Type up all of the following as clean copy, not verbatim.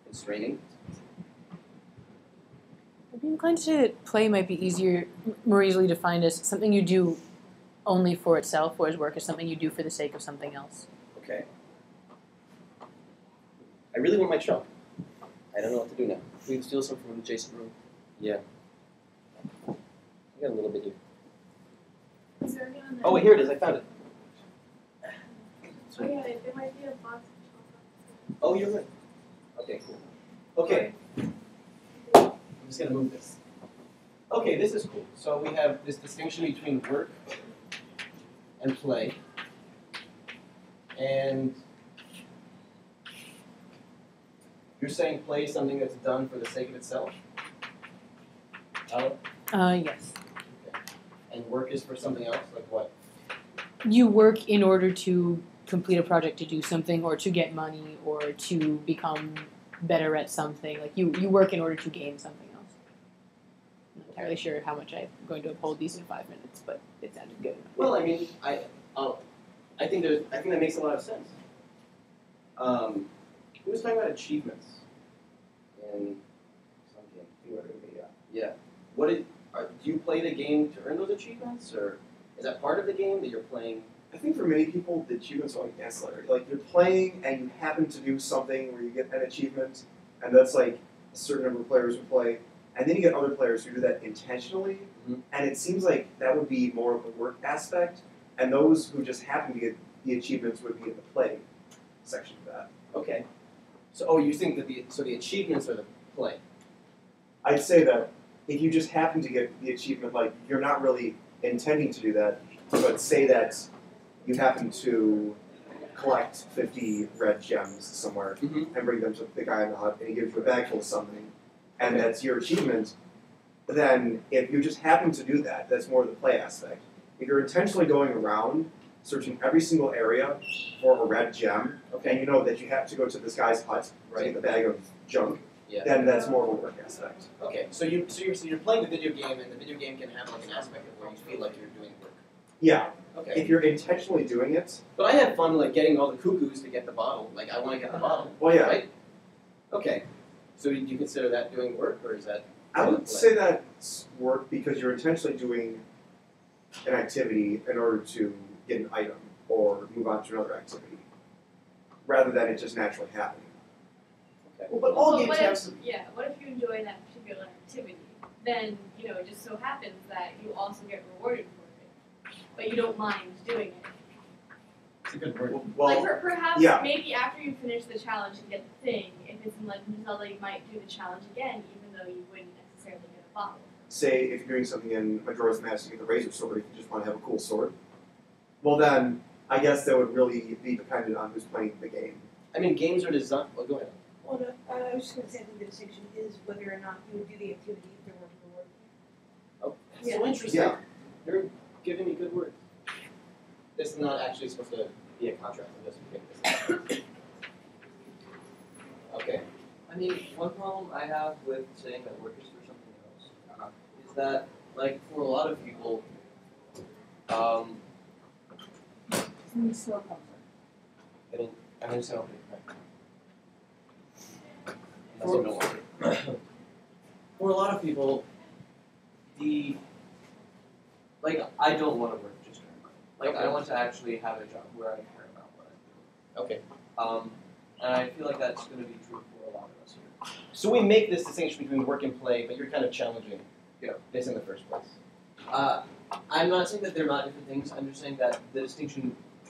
constraining. I'd be inclined to say that play might be more easily defined as something you do only for itself, whereas work is something you do for the sake of something else. Okay. I really want my chunk. I don't know what to do now. We can steal some from an adjacent room. Yeah. I got a little bit here. Is there any on there? Oh, wait, here it is. I found it. Oh yeah, there might be a box. Oh, you're right. Okay, cool. Okay. I'm just going to move this. Okay, this is cool. So we have this distinction between work and play. And you're saying play is something that's done for the sake of itself? Yes. Okay. And work is for something else? Like what? You work in order to complete a project, to do something, or to get money, or to become better at something. Like you work in order to gain something else. I'm not entirely sure how much I'm going to uphold these in 5 minutes, but it sounded good enough. Well, I mean, I think that makes a lot of sense. Who was talking about achievements in some game? Yeah. Do you play the game to earn those achievements, or is that part of the game that you're playing? I think for many people, the achievements are like ancillary. Like you're playing and you happen to do something where you get an achievement, and that's like a certain number of players who play. And then you get other players who do that intentionally, and it seems like that would be more of the work aspect, and those who just happen to get the achievements would be in the play section of that. Okay. So, you think that the achievements are the play? I'd say that if you just happen to get the achievement, like you're not really intending to do that, but say that you happen to collect 50 red gems somewhere and bring them to the guy in the hut, and he gives you a bag full of something, and that's your achievement, then if you just happen to do that, that's more the play aspect. If you're intentionally going around searching every single area for a red gem, and you know that you have to go to this guy's hut to get the bag of junk, then that's more of a work aspect. Okay, so you're playing the video game, and the video game can have like an aspect of where you feel like you're doing work. Yeah. Okay. If you're intentionally doing it. But I had fun like getting all the cuckoos to get the bottle. Like I want to get the bottle. Well, yeah. Right? Okay. So do you consider that doing work, or is that? I would say that's work because you're intentionally doing an activity in order to get an item or move on to another activity, rather than it just naturally happening. Okay. Well, but all games what have if, some. Yeah, what if you enjoy that particular activity? Then, it just so happens that you also get rewarded for it, but you don't mind doing it. It's a good word. Well, perhaps yeah. maybe after you finish the challenge and get the thing, if it's in Legend of Zelda, you might do the challenge again, even though you wouldn't necessarily get a bottle. Say if you're doing something in Majora's Mask, you get the Razor Sword, if you just want to have a cool sword. Well, then I guess that would really be dependent on who's playing the game. I mean, games are designed. Well, go ahead. Well, no, I was just going to say, I think the distinction is whether or not you would do the activity if there weren't a reward. Oh, that's so interesting. Yeah. You're giving me good words. This is not actually supposed to be a contract. I'm just making this up. Okay. I mean, one problem I have with saying that work is for something else is that, like, for a lot of people, I'm just going to open it. Unless you don't want it. for a lot of people, I don't want to work just to earn money. Like, I want to actually have a job where I care about what I do. Okay. And I feel like that's going to be true for a lot of us here. So we make this distinction between work and play, but you're kind of challenging this in the first place. I'm not saying that they're not different things. I'm just saying that the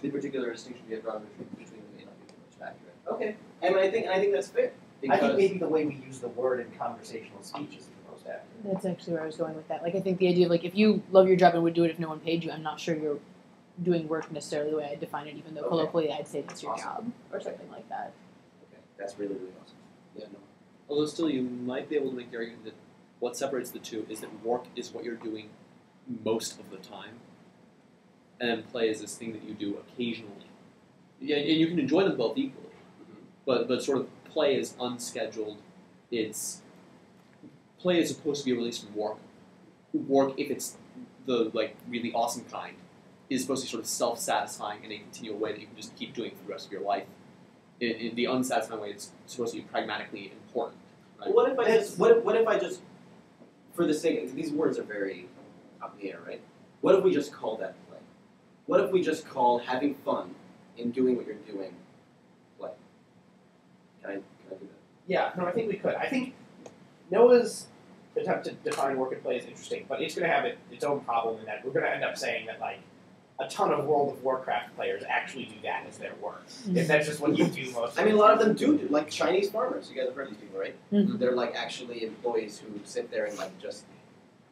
particular distinction we have drawn between them may not be the most accurate. Okay. And I think that's fair. I think maybe the way we use the word in conversational speech is the most accurate. That's actually where I was going with that. Like, I think the idea of, like, if you love your job and would do it if no one paid you, I'm not sure you're doing work necessarily the way I define it, even though colloquially I'd say that's your job or something like that. Okay. That's really, really awesome. Yeah, no. Although still, you might be able to make the argument that what separates the two is that work is what you're doing most of the time, and play is this thing that you do occasionally. Yeah, and you can enjoy them both equally, but sort of play is unscheduled. Play is supposed to be released from work. Work, if it's the really awesome kind, is supposed to be sort of self-satisfying in a continual way that you can just keep doing for the rest of your life. in the unsatisfying way, it's supposed to be pragmatically important. Right? What if I just what if I just for the sake these words are very up in the air, right? What if we just call that play? What if we just call having fun in doing what you're doing play? Can I do that? Yeah, no, I think we could. I think Noah's attempt to define work and play is interesting, but it's going to have its own problem in that we're going to end up saying that, like, a ton of World of Warcraft players actually do that as their work. If that's just what you do most of I mean, a lot of them do, like Chinese farmers. You guys have heard of these people, right? Mhm. They're like actually employees who sit there and like just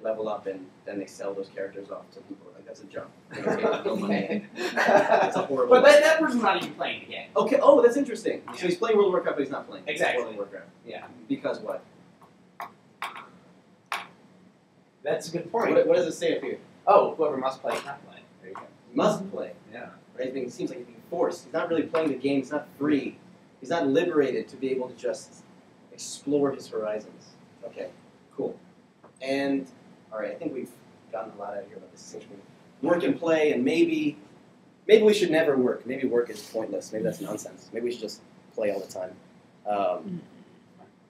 level up and then they sell those characters off to people. Like that's a job. They don't get no money. That's a horrible. But that person's not even playing the game. Okay. Oh, that's interesting. So he's playing World of Warcraft, but he's not playing. Exactly. World of Warcraft. Yeah. Because what? That's a good point. What does it say up here? Oh, whoever must play cannot play. There you go. He must play. Yeah. Right? It seems like he's being forced. He's not really playing the game. He's not free. He's not liberated to be able to just explore his horizons. Okay, cool. And, all right, I think we've gotten a lot out of here about this distinction between work and play, and maybe we should never work. Maybe work is pointless. Maybe that's nonsense. Maybe we should just play all the time.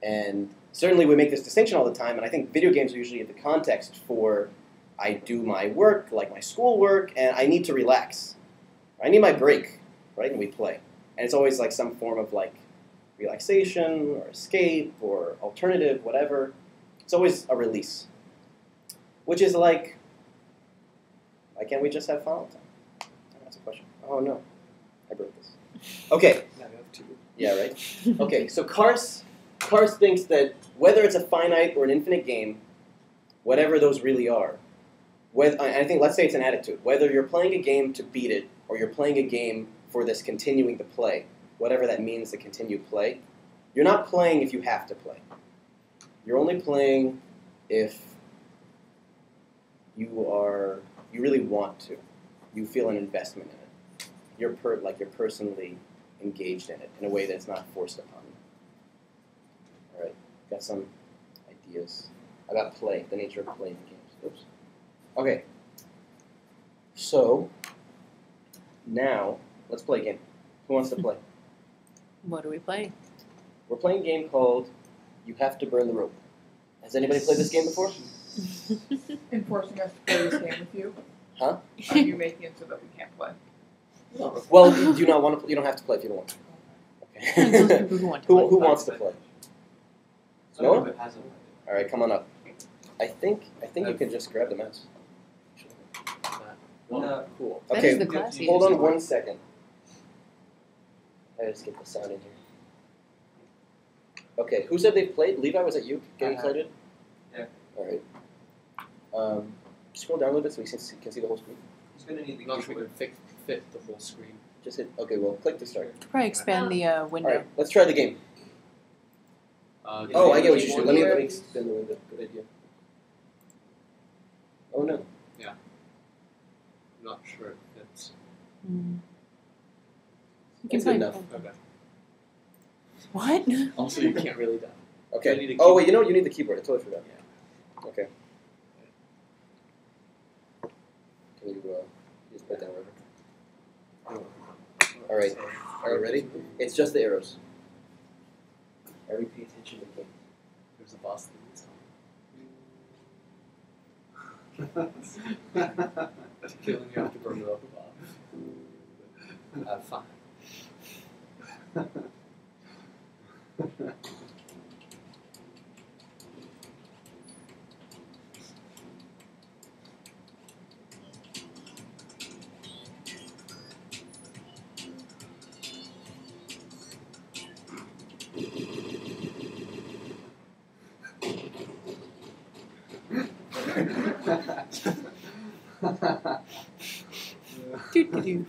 And certainly we make this distinction all the time, and I think video games are usually the context for I do my work, like my schoolwork, and I need to relax. I need my break, right? And we play. And it's always like some form of like relaxation or escape or alternative, whatever. It's always a release. Which is like, why can't we just have fun all the time? That's a question. Oh no, I broke this. Okay. Now you have two. Yeah, right? Okay, so Kars thinks that whether it's a finite or an infinite game, whatever those really are, and I think, let's say it's an attitude, whether you're playing a game to beat it or you're playing a game for this continuing to play, whatever that means to continue play, you're not playing if you have to play. You're only playing if you really want to. You feel an investment in it. You're personally engaged in it in a way that's not forced upon you. All right, got some ideas about play, the nature of playing games. Oops. Okay. So now let's play a game. Who wants to play? What are we playing? We're playing a game called You Have to Burn the Rope. Has anybody played this game before? Enforcing us to play this game with you? Huh? Are you making it so that we can't play? No. Well, you do not want to. You don't have to play if you don't want to. Those Okay. people who want to play. Who wants to play? No? Someone who hasn't. All right, come on up. I think you can just grab the mouse. Cool. That Okay, is the classy. hold on 1 second. I just get the sound in here. Okay, who said they played? Levi, was it you getting excited? Yeah. All right. Scroll down a little bit so we can see the whole screen. He's going to need the not sure we can fit the whole screen. Just hit. Okay, well, click to start. Probably expand the window. All right, let's try the game. Oh, I get what you should. Let me extend the window. Good idea. Oh no. I'm not sure if it's You can That's play. good enough. okay. What? Also, you can't really die. I need Okay. a Oh wait, you know what? You need the keyboard. I totally forgot. Yeah. Okay. Can you just put that over? All right. Are you ready? It's just the arrows. Everybody pay attention to the game. There's a boss thing this time. Killing you have to burn it up above. Fine. Doo-doo-doo.